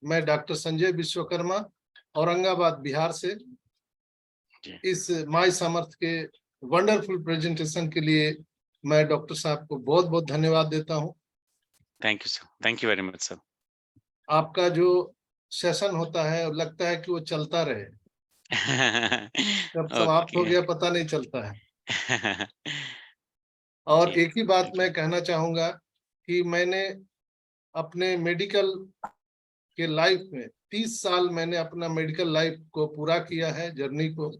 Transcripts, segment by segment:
मैं डॉक्टर संजय विश्वकर्मा, औरंगाबाद बिहार से इस माई सामर्थ के वंडरफुल प्रेजेंटेशन के लिए मैं डॉक्टर साहब को बहुत बहुत धन्यवाद देता हूं। Thank you sir, thank you very much sir. आपका जो सेशन होता है लगता है कि वो चलता रहे, कब समाप्त हो गया पता नहीं चलता है। और एक ही बात मैं कहना चाहूंगा कि मैंने अपने मेडिकल के लाइफ में 30 साल मैंने अपना मेडिकल लाइफ को पूरा किया है, जर्नी को।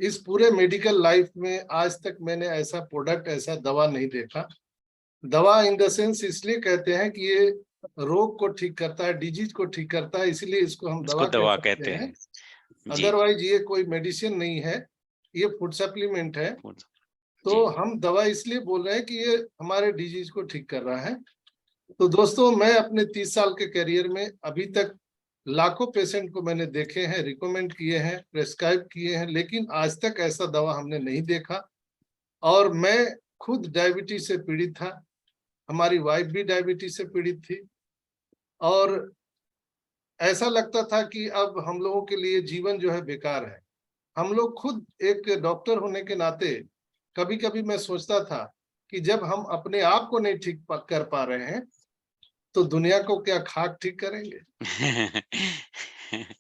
इस पूरे मेडिकल लाइफ में आज तक मैंने ऐसा प्रोडक्ट, ऐसा दवा नहीं देखा। दवा इन द सेंस इसलिए कहते हैं कि ये रोग को ठीक करता है, डिजीज को ठीक करता है, इसलिए इसको हम दवा कह सकते हैं। अदरवाइज ये कोई मेडिसिन नहीं है, ये फूड सप्लीमेंट है। तो हम दवा इसलिए बोल रहे हैं कि ये हमारे डिजीज को ठीक कर रहा है। तो दोस्तों, मैं अपने 30 साल के करियर में अभी तक लाखों पेशेंट को मैंने देखे हैं, रिकमेंड किए हैं, प्रेस्क्राइब किए हैं, लेकिन आज तक ऐसा दवा हमने नहीं देखा। और मैं खुद डायबिटीज से पीड़ित था, हमारी वाइफ भी डायबिटीज से पीड़ित थी, और ऐसा लगता था कि अब हम लोगों के लिए जीवन जो है बेकार है। हम लोग खुद एक डॉक्टर होने के नाते कभी कभी मैं सोचता था कि जब हम अपने आप को नहीं ठीक कर पा रहे हैं तो दुनिया को क्या खाक ठीक करेंगे।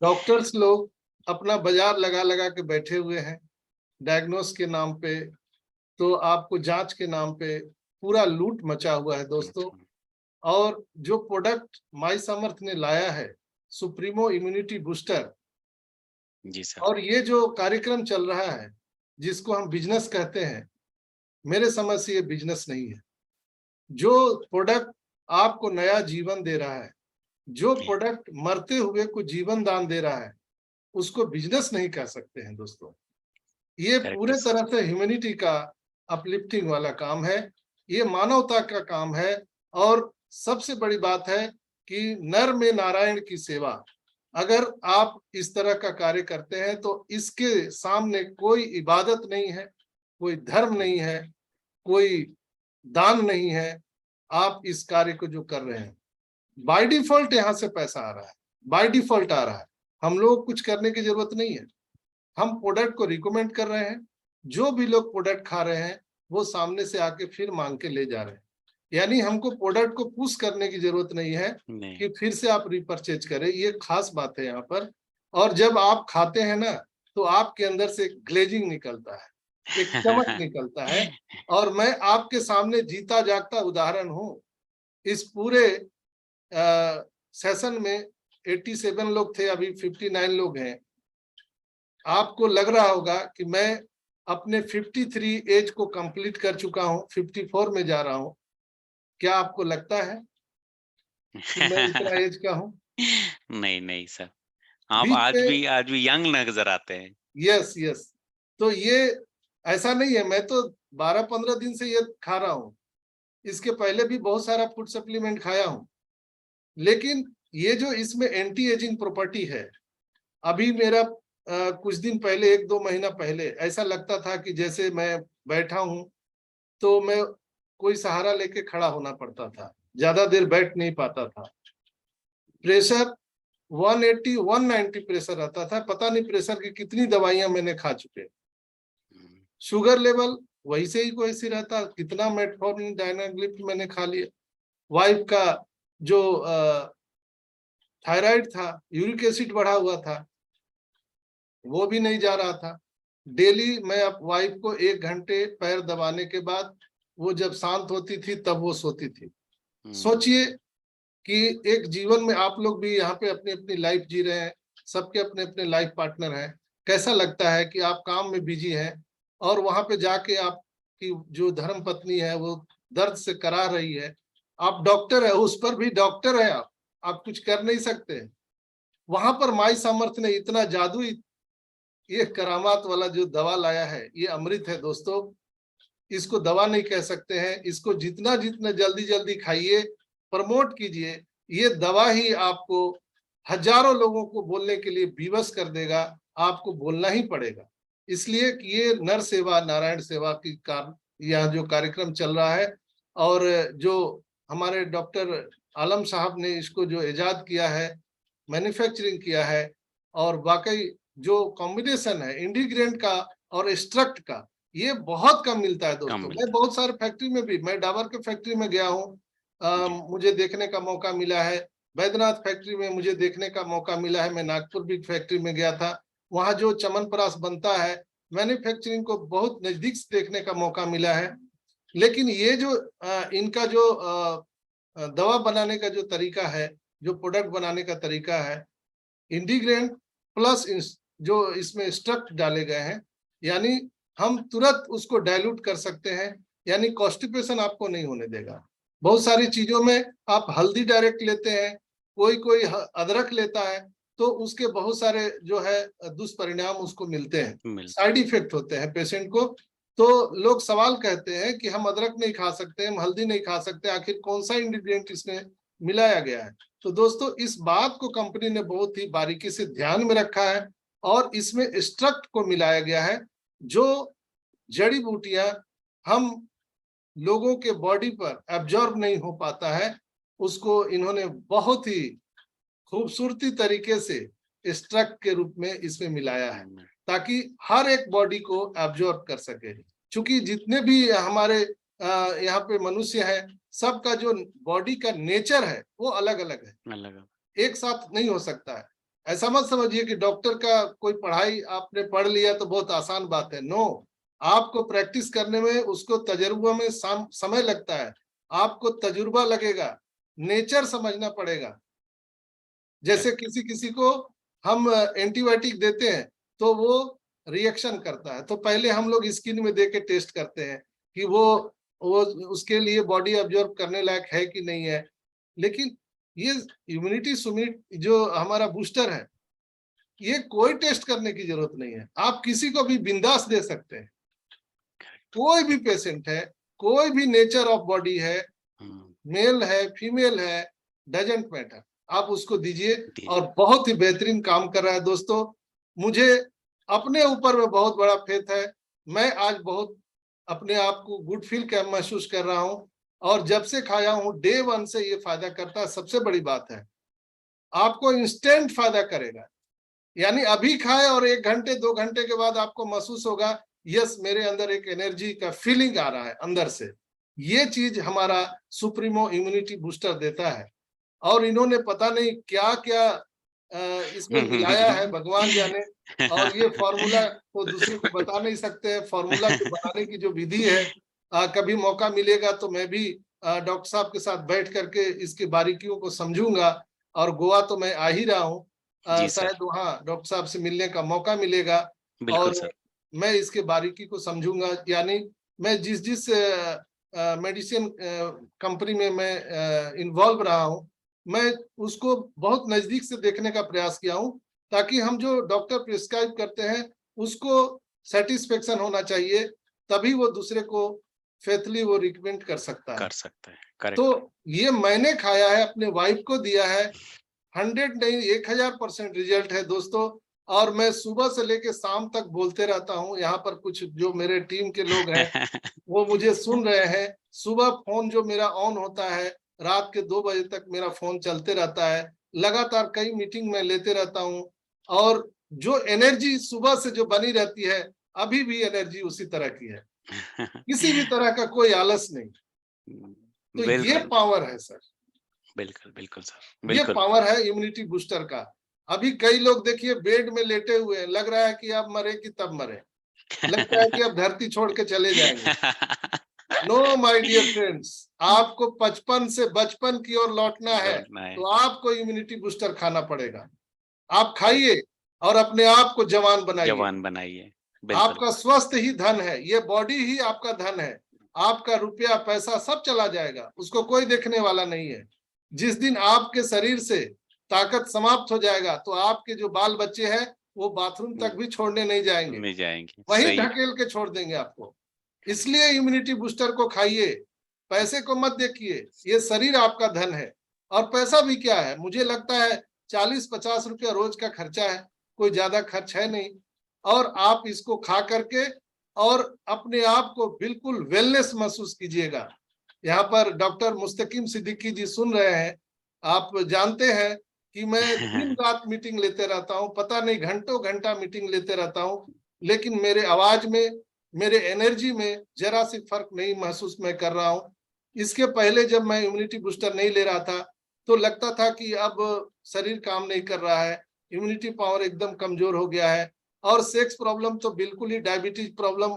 डॉक्टर्स लोग अपना बाजार लगा लगा के बैठे हुए हैं, डायग्नोस के नाम पे, तो आपको जांच के नाम पे पूरा लूट मचा हुआ है दोस्तों। और जो प्रोडक्ट माई सामर्थ ने लाया है, सुप्रीमो इम्यूनिटी बूस्टर, जी सर, और ये जो कार्यक्रम चल रहा है जिसको हम बिजनेस कहते हैं, मेरे समझ से ये बिजनेस नहीं है। जो प्रोडक्ट आपको नया जीवन दे रहा है, जो प्रोडक्ट मरते हुए को जीवन दान दे रहा है, उसको बिजनेस नहीं कह सकते हैं दोस्तों। ये पूरे तरह से ह्यूमैनिटी का अपलिफ्टिंग वाला काम है, ये मानवता का काम है। और सबसे बड़ी बात है कि नर में नारायण की सेवा। अगर आप इस तरह का कार्य करते हैं तो इसके सामने कोई इबादत नहीं है, कोई धर्म नहीं है, कोई दान नहीं है। आप इस कार्य को जो कर रहे हैं, बाय डिफॉल्ट यहाँ से पैसा आ रहा है, बाय डिफॉल्ट आ रहा है, हम लोग कुछ करने की जरूरत नहीं है। हम प्रोडक्ट को रिकमेंड कर रहे हैं, जो भी लोग प्रोडक्ट खा रहे हैं वो सामने से आके फिर मांग के ले जा रहे हैं। यानी हमको प्रोडक्ट को पुश करने की जरूरत नहीं है कि फिर से आप रिपर्चेज करें, ये खास बात है यहाँ पर। और जब आप खाते हैं ना तो आपके अंदर से ग्लेजिंग निकलता है, एक चमक निकलता है। और मैं आपके सामने जीता जागता उदाहरण हूँ। इस पूरे सेशन में 87 लोग थे, अभी 59 लोग हैं। आपको लग रहा होगा कि मैं अपने 53 एज को कंप्लीट कर चुका हूं, 54 में जा रहा हूं। क्या आपको लगता है कि मैं इतना एज का हूं? नहीं नहीं सर, आप आज भी यंग नजर आते हैं। Yes yes. तो ये ऐसा नहीं है, मैं तो 12-15 दिन से ये खा रहा हूं। इसके पहले भी बहुत सारा फूड सप्लीमेंट खाया हूं, लेकिन ये जो इसमें एंटी एजिंग प्रॉपर्टी है, अभी मेरा कुछ दिन पहले, 1-2 महीना पहले ऐसा लगता था कि जैसे मैं बैठा हूं तो मैं कोई सहारा लेके खड़ा होना पड़ता था, ज्यादा देर बैठ नहीं पाता था। प्रेशर 180-190 प्रेशर रहता था, पता नहीं प्रेशर की कितनी दवाइयां मैंने खा चुके। शुगर लेवल वही से ही वैसे रहता, कितना मेटफॉर्मिन डायनाग्लिप मैंने खा लिया। वाइफ का जो थायराइड था, यूरिक एसिड बढ़ा हुआ था, वो भी नहीं जा रहा था। डेली मैं अब वाइफ को 1 घंटे पैर दबाने के बाद वो जब शांत होती थी तब वो सोती थी। सोचिए कि एक जीवन में आप लोग भी यहाँ पे अपनी अपनी लाइफ जी रहे हैं, सबके अपने अपने लाइफ पार्टनर हैं। कैसा लगता है कि आप काम में बिजी हैं और वहां पे जाके आपकी जो धर्म पत्नी है वो दर्द से करा रही है, आप डॉक्टर है, उस पर भी डॉक्टर है, आप कुछ कर नहीं सकते। वहां पर माई सामर्थ ने इतना जादू, ये करामात वाला जो दवा लाया है, ये अमृत है दोस्तों। इसको दवा नहीं कह सकते हैं, इसको जितना जितना जल्दी जल्दी खाइए, प्रमोट कीजिए। ये दवा ही आपको हजारों लोगों को बोलने के लिए विवश कर देगा, आपको बोलना ही पड़ेगा। इसलिए कि ये नर सेवा नारायण सेवा की यह जो कार्यक्रम चल रहा है, और जो हमारे डॉक्टर आलम साहब ने इसको जो इजाद किया है, मैन्युफैक्चरिंग किया है, और वाकई जो कॉम्बिनेशन है इंडिग्रेंट का और एक्सट्रैक्ट का, ये बहुत कम मिलता है कम दोस्तों। मैं मिलता बहुत सारे फैक्ट्री में भी, मैं डाबर के फैक्ट्री में गया हूँ, है। जी, मुझे देखने का मौका मिला है। बैद्यनाथ फैक्ट्री में मुझे देखने का मौका मिला है। मैं नागपुर भी फैक्ट्री में गया था, वहाँ जो च्यवनप्राश बनता है, मैन्युफैक्चरिंग को बहुत नजदीक से देखने का मौका मिला है। लेकिन ये जो इनका जो दवा बनाने का जो तरीका है, जो प्रोडक्ट बनाने का तरीका है, इंटीग्रेंट प्लस जो इसमें स्ट्रक्ट डाले गए हैं, यानी हम तुरंत उसको डाइल्यूट कर सकते हैं, यानी कॉन्स्टिपेशन आपको नहीं होने देगा। बहुत सारी चीजों में आप हल्दी डायरेक्ट लेते हैं, कोई कोई अदरक लेता है, तो उसके बहुत सारे जो है दुष्परिणाम उसको मिलते हैं, मिलता साइड इफेक्ट होते हैं पेशेंट को। तो लोग सवाल कहते हैं कि हम अदरक नहीं खा सकते, हम हल्दी नहीं खा सकते, आखिर कौन सा इंग्रेडिएंट इसमें मिलाया गया है। तो दोस्तों, इस बात को कंपनी ने बहुत ही बारीकी से ध्यान में रखा है, और इसमें एक्सट्रैक्ट को मिलाया गया है, जो जड़ी बूटियां हम लोगों के बॉडी पर एब्जॉर्ब नहीं हो पाता है, उसको इन्होंने बहुत ही खूबसूरती तरीके से एक्सट्रैक्ट के रूप में इसमें मिलाया है, है। ताकि हर एक बॉडी को एब्जॉर्ब कर सके। क्योंकि जितने भी हमारे यहाँ पे मनुष्य है, सबका जो बॉडी का नेचर है वो अलग अलग है, अलग एक साथ नहीं हो सकता है। ऐसा मत समझिए कि डॉक्टर का कोई पढ़ाई आपने पढ़ लिया तो बहुत आसान बात है। नो, आपको प्रैक्टिस करने में, उसको तजुर्बा में समय लगता है। आपको तजुर्बा लगेगा, नेचर समझना पड़ेगा। जैसे करेक्ट। किसी किसी को हम एंटीबायोटिक देते हैं तो वो रिएक्शन करता है, तो पहले हम लोग स्किन में दे के टेस्ट करते हैं कि वो उसके लिए बॉडी अब्जॉर्ब करने लायक है कि नहीं है। लेकिन ये इम्यूनिटी सुमिट जो हमारा बूस्टर है, ये कोई टेस्ट करने की जरूरत नहीं है, आप किसी को भी बिंदास दे सकते हैं। कोई भी पेशेंट है, कोई भी नेचर ऑफ बॉडी है, मेल है फीमेल है, डजेंट मैटर, आप उसको दीजिए, और बहुत ही बेहतरीन काम कर रहा है दोस्तों। मुझे अपने ऊपर में बहुत बड़ा फेथ है। मैं आज बहुत अपने आप को गुड फील महसूस कर रहा हूं, और जब से खाया हूं डे वन से ये फायदा करता है। सबसे बड़ी बात है, आपको इंस्टेंट फायदा करेगा, यानी अभी खाए और 1 घंटे 2 घंटे के बाद आपको महसूस होगा, यस मेरे अंदर एक एनर्जी का फीलिंग आ रहा है अंदर से। ये चीज हमारा सुप्रीमो इम्यूनिटी बूस्टर देता है। और इन्होंने पता नहीं क्या क्या इसमें मिलाया है, भगवान जाने। और ये फॉर्मूला तो दूसरे को बता नहीं सकते हैं, फॉर्मूला के बनाने की जो विधि है, कभी मौका मिलेगा तो मैं भी डॉक्टर साहब के साथ बैठ करके इसकी बारीकियों को समझूंगा। और गोवा तो मैं आ ही रहा हूँ, जी सर, शायद वहाँ डॉक्टर साहब से मिलने का मौका मिलेगा, बिल्कुल और सर। मैं इसके बारीकी को समझूंगा। यानी मैं जिस जिस मेडिसिन कंपनी में मैं इन्वॉल्व रहा हूँ, मैं उसको बहुत नजदीक से देखने का प्रयास किया हूँ, ताकि हम जो डॉक्टर प्रिस्क्राइब करते हैं उसको सेटिस्फेक्शन होना चाहिए, तभी वो दूसरे को फेथली वो रिकमेंड कर सकता है। कर सकते हैं, करेक्ट। तो ये मैंने खाया है, अपने वाइफ को दिया है, 100 नहीं 1000% रिजल्ट है दोस्तों। और मैं सुबह से लेके शाम तक बोलते रहता हूँ। यहाँ पर कुछ जो मेरे टीम के लोग हैं वो मुझे सुन रहे हैं। सुबह फोन जो मेरा ऑन होता है, रात के 2 बजे तक मेरा फोन चलते रहता है, लगातार कई मीटिंग में लेते रहता हूँ। और जो एनर्जी सुबह से जो बनी रहती है, अभी भी एनर्जी उसी तरह की है, किसी भी तरह का कोई आलस नहीं। तो ये बिल्कुल, पावर है सर, बिल्कुल, बिल्कुल सर, ये बिल्कुल। पावर है इम्यूनिटी बूस्टर का। अभी कई लोग देखिए बेड में लेटे हुए हैं, लग रहा है कि अब मरे कि तब मरे, लगता है कि अब धरती छोड़ के चले जाएंगे। नो माय डियर फ्रेंड्स, आपको 55 से बचपन की ओर लौटना है, लौटना है, तो आपको इम्यूनिटी बूस्टर खाना पड़ेगा। आप खाइए और अपने आप को जवान बनाइए। जवान बनाइए, बिल्कुल। आपका स्वस्थ ही धन है, ये बॉडी ही आपका धन है। आपका रुपया पैसा सब चला जाएगा, उसको कोई देखने वाला नहीं है। जिस दिन आपके शरीर से ताकत समाप्त हो जाएगा, तो आपके जो बाल बच्चे हैं वो बाथरूम तक भी छोड़ने नहीं जाएंगे, में जाएँगे, वहीं सही। ढकेल के छोड़ देंगे आपको। इसलिए इम्यूनिटी बूस्टर को खाइए, पैसे को मत देखिए, ये शरीर आपका धन है। और पैसा भी क्या है, मुझे लगता है 40-50 रुपया रोज का खर्चा है, कोई ज्यादा खर्च है नहीं। और आप इसको खा करके और अपने आप को बिल्कुल वेलनेस महसूस कीजिएगा। यहाँ पर डॉक्टर मुस्तकीम सिद्दीकी जी सुन रहे हैं। आप जानते हैं कि मैं दिन रात मीटिंग लेते रहता हूँ, पता नहीं घंटों घंटा मीटिंग लेते रहता हूँ, लेकिन मेरे आवाज में, मेरे एनर्जी में जरा सी फर्क नहीं महसूस मैं कर रहा हूँ। इसके पहले जब मैं इम्यूनिटी बूस्टर नहीं ले रहा था, तो लगता था कि अब शरीर काम नहीं कर रहा है, इम्यूनिटी पावर एकदम कमजोर हो गया है, और सेक्स प्रॉब्लम तो बिल्कुल ही, डायबिटीज प्रॉब्लम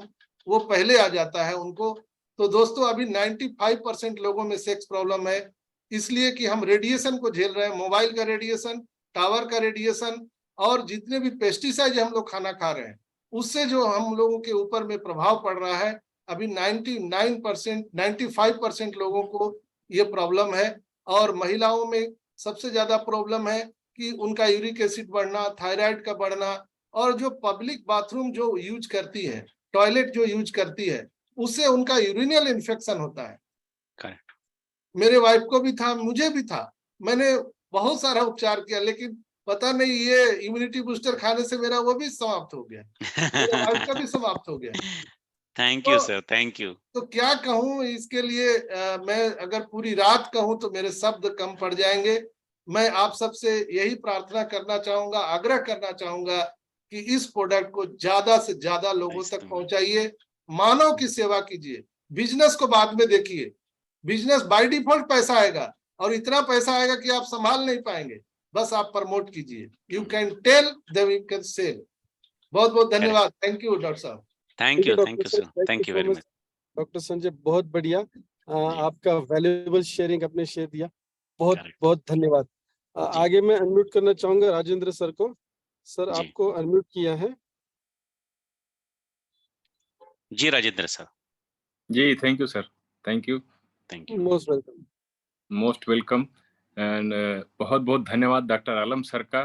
वो पहले आ जाता है उनको। तो दोस्तों अभी 95% लोगों में सेक्स प्रॉब्लम है, इसलिए कि हम रेडिएशन को झेल रहे हैं, मोबाइल का रेडिएशन, टावर का रेडिएशन, और जितने भी पेस्टिसाइड हम लोग खाना खा रहे हैं, उससे जो हम लोगों के ऊपर में प्रभाव पड़ रहा है। अभी 99%, 95% लोगों को ये प्रॉब्लम है, और महिलाओं में सबसे ज्यादा प्रॉब्लम है कि उनका यूरिक एसिड बढ़ना, थायराइड का बढ़ना, और जो पब्लिक बाथरूम जो यूज करती है, टॉयलेट जो यूज करती है, उससे उनका यूरिनल इन्फेक्शन होता है। करेक्ट। मेरे वाइफ को भी था, मुझे भी था, मैंने बहुत सारा उपचार किया, लेकिन पता नहीं ये इम्यूनिटी बूस्टर खाने से मेरा वो भी समाप्त हो गया, मेरे वाइफ का भी समाप्त हो गया। थैंक तो यू सर, थैंक यू। तो क्या कहूँ इसके लिए, मैं अगर पूरी रात कहूँ तो मेरे शब्द कम पड़ जाएंगे। मैं आप सबसे यही प्रार्थना करना चाहूंगा, आग्रह करना चाहूंगा कि इस प्रोडक्ट को ज्यादा से ज्यादा लोगों तक पहुंचाइए, मानव की सेवा कीजिए, बिजनेस को बाद में देखिए। बिजनेस बाय डिफॉल्ट पैसा आएगा, और इतना पैसा आएगा कि आप संभाल नहीं पाएंगे, बस आप प्रमोट कीजिए। You can tell, then you can sell. बहुत बहुत धन्यवाद। थैंक यू डॉक्टर साहब। Thank you doctor sir, sir, thank you so very much much. Doctor Sanjay, बहुत बढ़िया आपका वैल्यूएबल शेयरिंग आपने शेयर दिया, बहुत Correct. बहुत धन्यवाद। आगे मैं अनम्यूट करना चाहूंगा राजेंद्र सर को। सर आपको अनम्यूट किया है। जी राजेंद्र सर। जी thank you sir, thank you, most welcome. Most welcome and बहुत बहुत धन्यवाद डॉक्टर आलम सर का,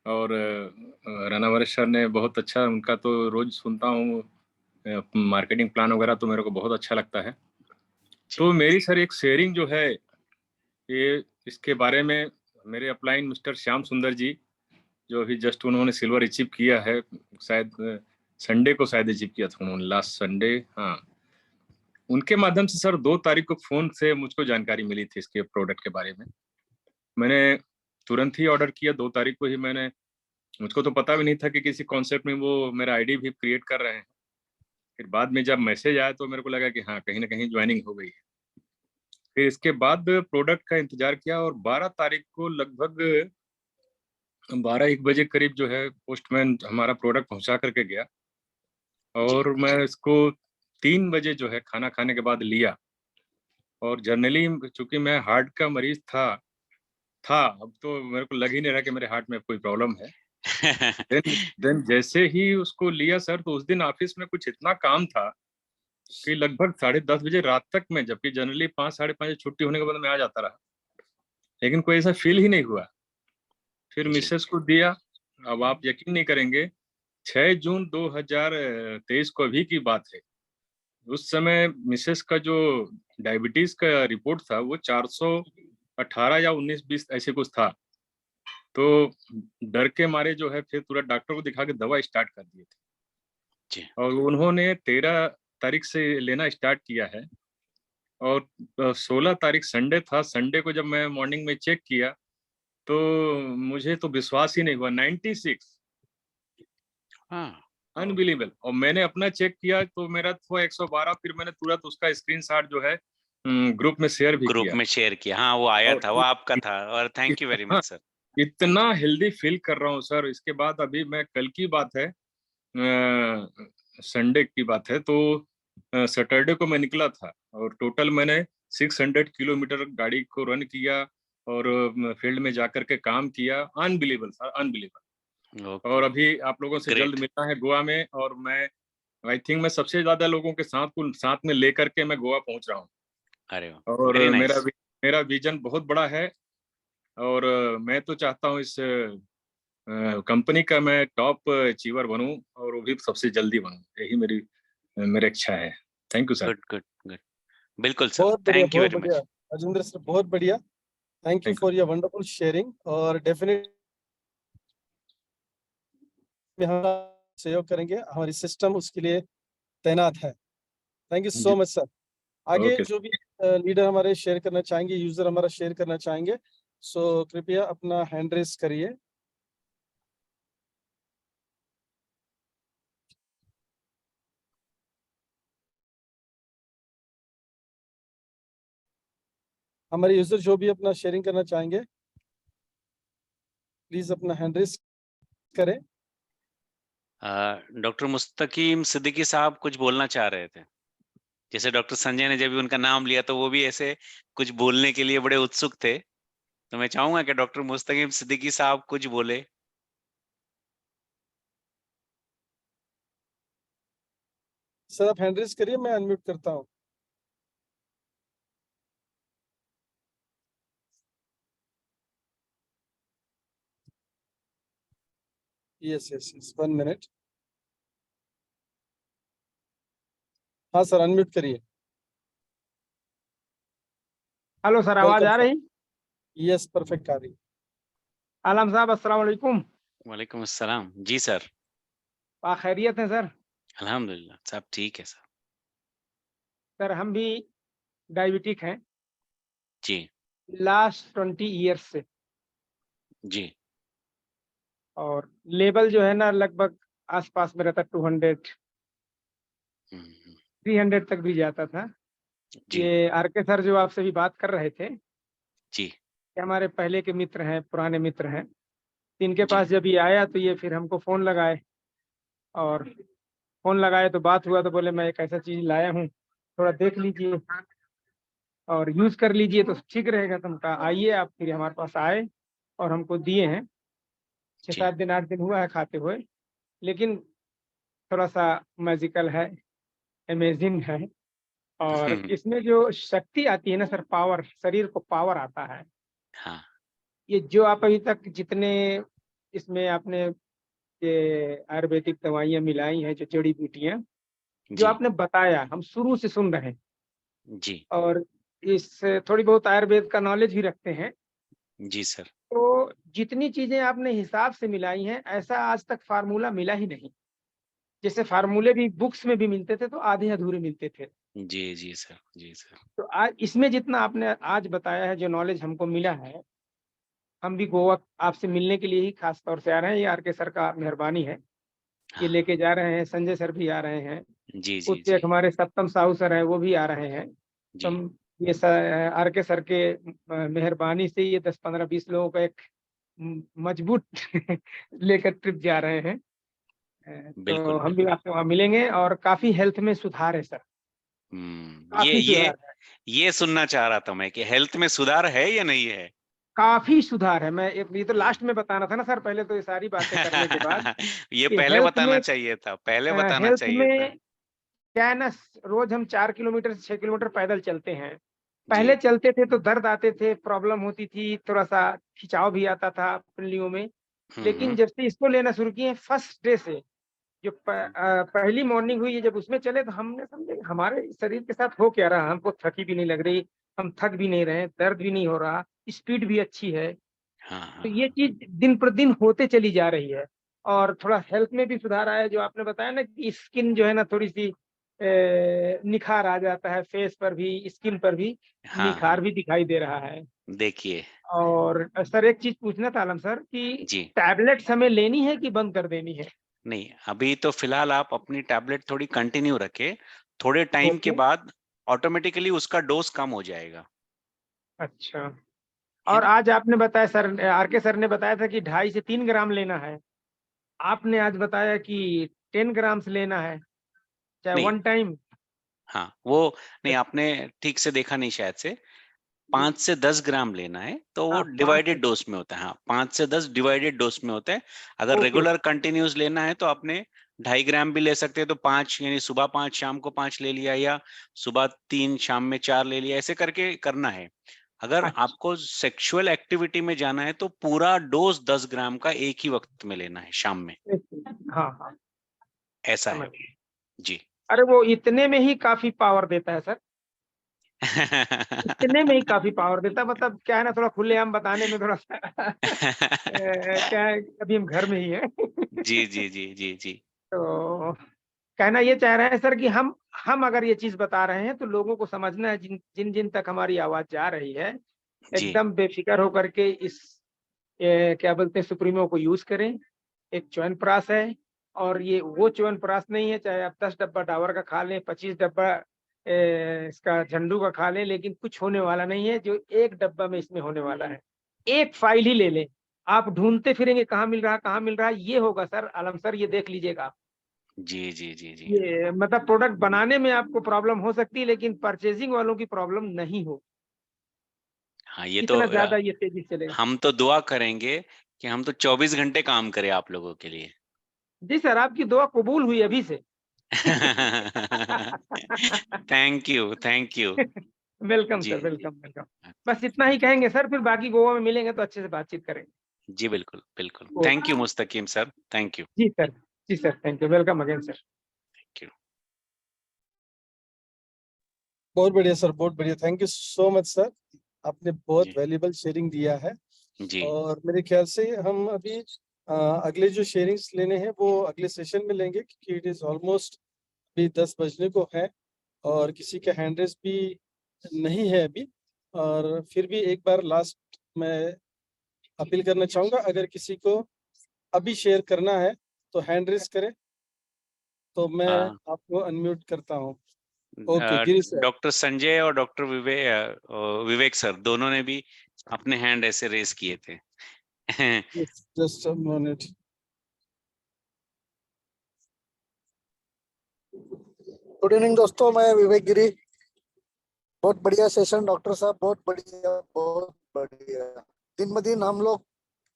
और रानावरे सर ने बहुत अच्छा, उनका तो रोज सुनता हूँ मार्केटिंग प्लान वगैरह, तो मेरे को बहुत अच्छा लगता है। तो मेरी सर एक शेयरिंग जो है, ये इसके बारे में मेरे अपलाइन मिस्टर श्याम सुंदर जी, जो अभी जस्ट उन्होंने सिल्वर अचीव किया है, शायद संडे को शायद अचीव किया था उन्होंने, लास्ट संडे, हाँ, उनके माध्यम से सर 2 तारीख को फोन से मुझको जानकारी मिली थी इसके प्रोडक्ट के बारे में। मैंने तुरंत ही ऑर्डर किया, 2 तारीख को ही मैंने, मुझको तो पता भी नहीं था कि किसी कॉन्सेप्ट में वो मेरा आईडी भी क्रिएट कर रहे हैं। फिर बाद में जब मैसेज आया तो मेरे को लगा कि हाँ, कहीं ना कहीं ज्वाइनिंग हो गई है। फिर इसके बाद प्रोडक्ट का इंतजार किया, और 12 तारीख को लगभग 12-1 बजे करीब जो है पोस्टमैन हमारा प्रोडक्ट पहुंचा करके गया, और मैं इसको 3 बजे जो है खाना खाने के बाद लिया। और जनरली चूंकि मैं हार्ट का मरीज था, अब तो मेरे को लग ही नहीं रहा कि मेरे हार्ट में कोई प्रॉब्लम है। देन जैसे ही उसको लिया सर, तो उस दिन ऑफिस में कुछ इतना काम था कि लगभग 10:30 बजे रात तक में, जबकि जनरली 5-5:30 छुट्टी होने के बाद मैं आ जाता रहा, लेकिन कोई ऐसा फील ही नहीं हुआ। फिर मिसेस को दिया। अब आप यकीन नहीं करेंगे, 6 जून 2023 को अभी की बात है, उस समय मिसेस का जो डायबिटीज का रिपोर्ट था वो 418 या 19-20 ऐसे कुछ था। तो डर के मारे जो है फिर तुरंत डॉक्टर को दिखा के दवा स्टार्ट कर दिए थे, और उन्होंने 13 तारीख से लेना स्टार्ट किया है, और 16 तारीख संडे था। संडे को जब मैं मॉर्निंग में चेक किया तो मुझे तो विश्वास ही नहीं हुआ, 96, अनबिलीवेबल। और मैंने अपना चेक किया तो मेरा था 112। फिर मैंने तुरंत उसका स्क्रीनशॉट जो है ग्रुप में शेयर भी किया। हाँ, वो आया था, वो और आपका था, और थैंक यू वेरी हाँ, मच सर। इतना हेल्दी फील कर रहा हूँ सर। इसके बाद अभी मैं, कल की बात है, संडे की बात है, तो सैटरडे को मैं निकला था, और टोटल मैंने 600 किलोमीटर गाड़ी को रन किया, और फील्ड में जाकर के काम किया। Unbelievable sir, unbelievable. और अभी आप लोगों से जल्द मिलना है गोवा में, और मैं आई थिंक मैं सबसे ज्यादा लोगों के साथ में लेकर के मैं गोवा पहुंच रहा हूँ। अरे और वेरी नाइस। मेरा विजन बहुत बड़ा है, और मैं तो चाहता हूँ इस कंपनी का मैं टॉप अचीवर बनूं, और वो भी सबसे जल्दी बनूं। यही मेरी इच्छा है। Thank you sir. गुड। बिल्कुल सर, बहुत बढ़िया, थैंक यू बहुत वेरी बढ़िया मच। राजेंद्र सर, बहुत बढ़िया। Thank you for your wonderful sharing, और डेफिनेटली हम सहयोग करेंगे, हमारी सिस्टम उसके लिए तैनात है। Thank you so much sir. आगे जो भी लीडर हमारे शेयर करना चाहेंगे, यूजर हमारा शेयर करना चाहेंगे, सो कृपया अपना हैंड रेस करिए। हमारे यूजर जो भी अपना शेयरिंग करना चाहेंगे प्लीज अपना हैंड रेस करें। डॉक्टर मुस्तकीम सिद्दीकी साहब कुछ बोलना चाह रहे थे। जैसे डॉक्टर संजय ने जब भी उनका नाम लिया तो वो भी ऐसे कुछ बोलने के लिए बड़े उत्सुक थे, तो मैं चाहूंगा कि डॉक्टर मुस्तकीम सिद्दीकी साहब कुछ बोले। सर आप हैंड रेस करिए, मैं अनम्यूट करता हूँ। Yes yes yes 1 minute. हाँ सर अनम्यूट करिए। हेलो सर, आवाज आ रही? यस परफेक्ट आ रही। आलम साहब अस्सलाम वालेकुम। वालेकुम अस्सलाम। जी सर। खैरियत है सर? अल्हम्दुलिल्लाह सब ठीक है सर। सर हम भी डायबिटिक हैं जी लास्ट 20 ईयर्स से, जी। और लेवल जो है ना लगभग आसपास में रहता 200 हम्म, 300 तक भी जाता था। जी ये आरके सर जो आपसे भी बात कर रहे थे जी कि हमारे पहले के मित्र हैं, पुराने मित्र हैं, इनके जी पास जब ये आया तो ये फिर हमको फ़ोन लगाए, और फ़ोन लगाए तो बात हुआ तो बोले मैं एक ऐसा चीज़ लाया हूँ, थोड़ा देख लीजिए और यूज़ कर लीजिए तो ठीक रहेगा। तो हम कहा आइए आप, फिर हमारे पास आए और हमको दिए हैं। 6-7 दिन 8 दिन हुआ है खाते हुए, लेकिन थोड़ा सा मैजिकल है, अमेजिंग है। और इसमें जो शक्ति आती है ना सर, पावर, शरीर को पावर आता है। हाँ ये जो आप अभी तक जितने इसमें आपने ये आयुर्वेदिक दवाइयाँ मिलाई हैं, जो जड़ी बूटियाँ जो जी आपने बताया, हम शुरू से सुन रहे हैं, जी और इस थोड़ी बहुत आयुर्वेद का नॉलेज भी रखते हैं। जी सर। तो जितनी चीजें आपने हिसाब से मिलाई हैं, ऐसा आज तक फार्मूला मिला ही नहीं। जैसे फार्मूले भी बुक्स में भी मिलते थे तो आधे अधूरे मिलते थे। जी जी सर। जी सर। तो आज इसमें जितना आपने आज बताया है, जो नॉलेज हमको मिला है, हम भी गोवा आपसे मिलने के लिए ही खास तौर से आ रहे हैं। ये आरके सर का मेहरबानी है, ये हाँ लेके जा रहे हैं। संजय सर भी आ रहे हैं, जी जी उससे जी एक हमारे सप्तम साहू सर हैं, वो भी आ रहे हैं। तो जी हम ये आरके सर के मेहरबानी से ये 10-15-20 लोगों का एक मजबूत लेकर ट्रिप जा रहे हैं। बिल्कुल तो हम भी बिल्कुल। आपसे वहाँ मिलेंगे, और काफी हेल्थ में सुधार है सर, ये काफी ये सुधार है। ये सुनना चाह रहा था मैं कि हेल्थ में सुधार है या नहीं है। काफी सुधार है। मैं ये तो हाँ। लास्ट में बताना था ना सर, पहले तो ये सारी बातें करने के बाद ये कि पहले बताना चाहिए था, पहले बताना हेल्थ चाहिए था। में क्या है ना, रोज हम 4 किलोमीटर से 6 किलोमीटर पैदल चलते हैं। जी पहले चलते थे तो दर्द आते थे, प्रॉब्लम होती थी, थोड़ा सा खिंचाव भी आता था पिंडलियों में। लेकिन हम्म। जब से इसको लेना शुरू किए, फर्स्ट डे से जो पहली मॉर्निंग हुई है, जब उसमें चले तो हमने समझे कि हमारे शरीर के साथ हो क्या रहा। हमको थकी भी नहीं लग रही, हम थक भी नहीं रहे, दर्द भी नहीं हो रहा, स्पीड भी अच्छी है। हाँ तो हाँ ये चीज दिन पर दिन होते चली जा रही है। और थोड़ा हेल्थ में भी सुधार आया, जो आपने बताया ना कि स्किन जो है ना थोड़ी सी निखार आ जाता है, फेस पर भी, स्किन पर भी हाँ निखार हाँ। भी दिखाई दे रहा है। देखिए और सर एक चीज पूछना था आलम सर कि जी। टैबलेट्स हमें लेनी है कि बंद कर देनी है? नहीं, अभी तो फिलहाल आप अपनी टैबलेट थोड़ी कंटिन्यू रखें, थोड़े टाइम के ओके, बाद ऑटोमेटिकली उसका डोज कम हो जाएगा। अच्छा। है और ना। आज आपने बताया सर, आरके सर ने बताया था कि 2.5 से 3 ग्राम लेना है। आपने आज बताया कि 10 ग्राम्स लेना है, चाहे नहीं, वन टाइम। हाँ वो नहीं, आपने ठीक से देखा नहीं शायद से। 5 से 10 ग्राम लेना है तो वो हाँ 5 से डिवाइडेड डोज में होता है। हाँ 5 से 10 डिवाइडेड डोज में होता है। अगर ओके रेगुलर कंटिन्यूस लेना है तो आपने 2.5 ग्राम भी ले सकते हैं, तो 5 यानी सुबह 5 शाम को 5 ले लिया, या सुबह 3 शाम में 4 ले लिया, ऐसे करके करना है। अगर अच्छा। आपको सेक्सुअल एक्टिविटी में जाना है तो पूरा डोज 10 ग्राम का एक ही वक्त में लेना है, शाम में। हाँ हाँ, ऐसा है। समझ गए। जी। अरे वो इतने में ही काफी पावर देता है सर, इतने में ही काफी पावर देता है। मतलब क्या है ना, थोड़ा खुलेआम बताने में थोड़ा सा क्या है, अभी हम घर में ही हैं। जी जी जी जी जी तो कहना ये चाह रहे हैं सर कि हम अगर ये चीज बता रहे हैं तो लोगों को समझना है, जिन जिन जिन तक हमारी आवाज जा रही है, जी। एकदम बेफिक्र होकर के इस क्या बोलते हैं सुप्रीमो को यूज करें। एक च्यवनप्राश है और ये वो च्यवनप्राश नहीं है, चाहे आप 10 डब्बा डाबर का खा लें, 25 डब्बा इसका झंडू का खा लें, लेकिन कुछ होने वाला नहीं है जो एक डब्बा में इसमें होने वाला है। एक फाइल ही ले लें, आप ढूंढते फिरेंगे कहाँ मिल रहा है, ये होगा सर आलम सर, ये देख लीजिएगा आप। जी, जी, जी, जी। ये मतलब प्रोडक्ट बनाने में आपको प्रॉब्लम हो सकती है, लेकिन परचेजिंग वालों की प्रॉब्लम नहीं हो। हाँ, ये तो इतना ज्यादा ये तेजी से चलेगा। हम तो दुआ करेंगे कि हम तो 24 घंटे काम करें आप लोगों के लिए। जी सर, आपकी दुआ कबूल हुई अभी से। Thank you, thank you. Welcome जी, सर, वेलकम वेलकम। बस इतना ही कहेंगे सर, फिर बाकी गोवा में मिलेंगे तो अच्छे से बातचीत करेंगे। जी, बिल्कुल, बिल्कुल। Okay. Thank you Mustaqeem sir, thank you, जी सर, जी sir, thank you, welcome again sir. Thank you. बहुत बढ़िया सर, बहुत बढ़िया, thank you so much sir, आपने बहुत जी, वैल्यूएबल शेयरिंग दिया है। जी, और मेरे ख्याल से हम अभी अगले जो शेयरिंग्स लेने हैं वो अगले सेशन में लेंगे, क्योंकि इट इज ऑलमोस्ट अभी 10 बजने को है और किसी का हैंड रेस भी नहीं है अभी। और फिर भी एक बार लास्ट मैं अपील करना चाहूंगा, अगर किसी को अभी शेयर करना है तो हैंड रेस करें, तो मैं आपको अनम्यूट करता हूँ। Okay Girish sir. Doctor Sanjay और डॉक्टर विवेक सर दोनों ने भी अपने हैंड ऐसे रेस किए थे। Just a minute. Good evening दोस्तों, मैं विवेक गिरी। बहुत बढ़िया सेशन डॉक्टर साहब, बहुत बढ़िया, बहुत बढ़िया। दिन ब दिन हम लोग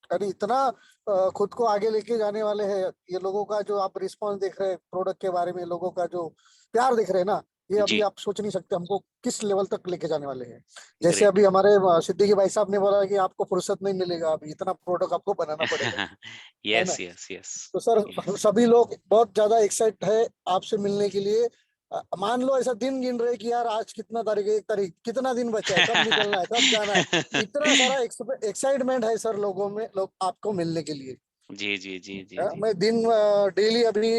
अरे इतना खुद को आगे लेके जाने वाले हैं। ये लोगों का जो आप रिस्पांस देख रहे हैं प्रोडक्ट के बारे में, लोगों का जो प्यार देख रहे हैं ना, ये अभी जी, आप सोच नहीं सकते हमको किस लेवल तक लेके जाने वाले हैं। जैसे ग्रेट। अभी हमारे सिद्दीकी भाई साहब ने बोला कि आपको फुर्सत नहीं मिलेगा, अभी इतना प्रोडक्ट आपको बनाना पड़ेगा, है ना। यस, यस, यस, तो सर यस। सभी लोग बहुत ज्यादा एक्साइट है आपसे मिलने के लिए। मान लो ऐसा दिन गिन रहे कि यार आज कितना तारीख है, 1 तारीख, कितना दिन बचा है, कब निकलना है, कब जाना है। इतना सारा एक्साइटमेंट है सर लोगों में, लोग आपको मिलने के लिए। जी, जी, जी, जी, जी। मैं दिन डेली अभी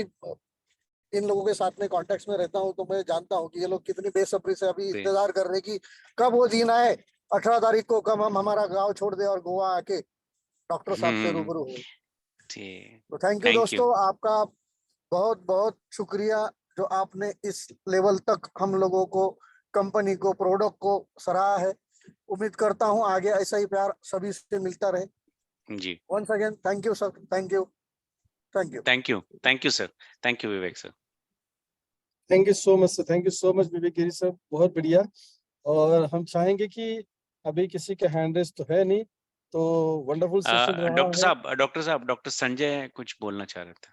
इन लोगों के साथ में कॉन्टेक्ट में रहता हूँ, तो मैं जानता हूँ कि ये लोग कितनी बेसब्री से अभी ग्रेट। इंतजार कर रहे हैं कि कब वो दिन आए, 18 तारीख को, कब हम हमारा गाँव छोड़ दे और गोवा आके डॉक्टर साहब से रूबरू हो। जी, तो थैंक यू थैंक यू। दोस्तों, आपका बहुत बहुत शुक्रिया जो आपने इस लेवल तक हम लोगों को, कंपनी को, प्रोडक्ट को सराहा है। उम्मीद करता हूं आगे ऐसा ही प्यार सभी से मिलता रहे। जी, once again thank you sir, thank you, thank you. Thank you, thank you sir, thank you Vivek sir. Thank you so much sir, thank you so much Vivek Giri sir, बहुत बढ़िया। और हम चाहेंगे कि अभी किसी का हैंड रेस तो है नहीं, तो वंडरफुल सेशन रहा है। डॉक्टर संजय कुछ बोलना चाह रहे थे।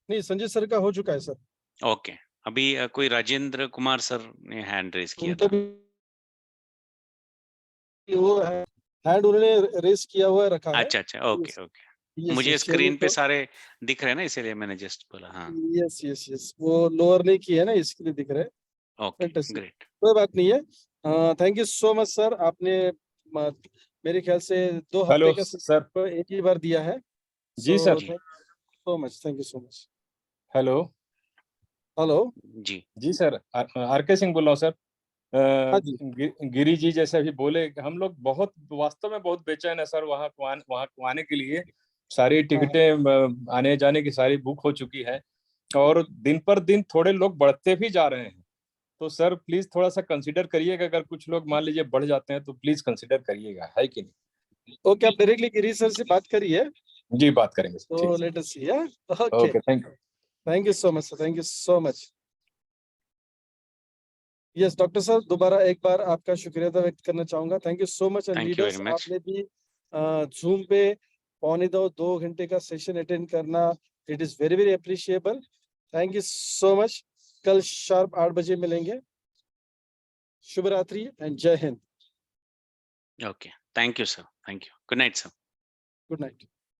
नहीं, संजय सर का हो चुका है सर। ओके, अभी कोई राजेंद्र कुमार सर ने हैंड रेस किया उनका था। भी वो हैंड उन्होंने रेस किया हुआ रखा है। अच्छा, अच्छा, ओके, ओके। यस मुझे यस, स्क्रीन पे तो सारे दिख रहे हैं ना, इसीलिए मैंने जस्ट बोला। हाँ, यस यस यस, वो लोअर नहीं किया है ना, इसके लिए दिख रहा है। Okay, fantastic, great. कोई बात नहीं है। Thank you so much sir, आपने मेरे ख्याल से 2 हफ्ते हेलो का सर। को एक ही बार दिया है। जी so sir. Thank you so much, thank you so much. Hello. Hello. जी, जी सर, आर के सिंह बोल रहा हूँ सर। हाँ जी। गिरी जी जैसे अभी बोले, हम लोग बहुत वास्तव में बहुत बेचैन है सर, वहाँ को आने के लिए। सारी हाँ टिकटें आने जाने की सारी बुक हो चुकी है, और दिन पर दिन थोड़े लोग बढ़ते भी जा रहे हैं। तो सर प्लीज थोड़ा सा कंसीडर करिएगा, अगर कुछ लोग मान लीजिए बढ़ जाते हैं तो प्लीज कंसीडर करिएगा, है कि नहीं। ओके, आप डायरेक्टली गिरी सर से बात करिए, जी बात करेंगे सर, तो ठीक। Let us see. Okay, okay, thank you. Thank you so much sir, thank you so much. Yes doctor साहब, दोबारा एक बार आपका शुक्रिया अदा व्यक्त करना चाहूंगा। Thank you so much. And thank you very leaders, much. आपने भी जूम पे 2 घंटे का सेशन अटेंड करना, it is very very appreciable. Thank you so much. कल शार्प 8 बजे मिलेंगे। शुभ रात्रि एंड जय Hind. Okay, thank you sir, thank you. Good night sir. Good night.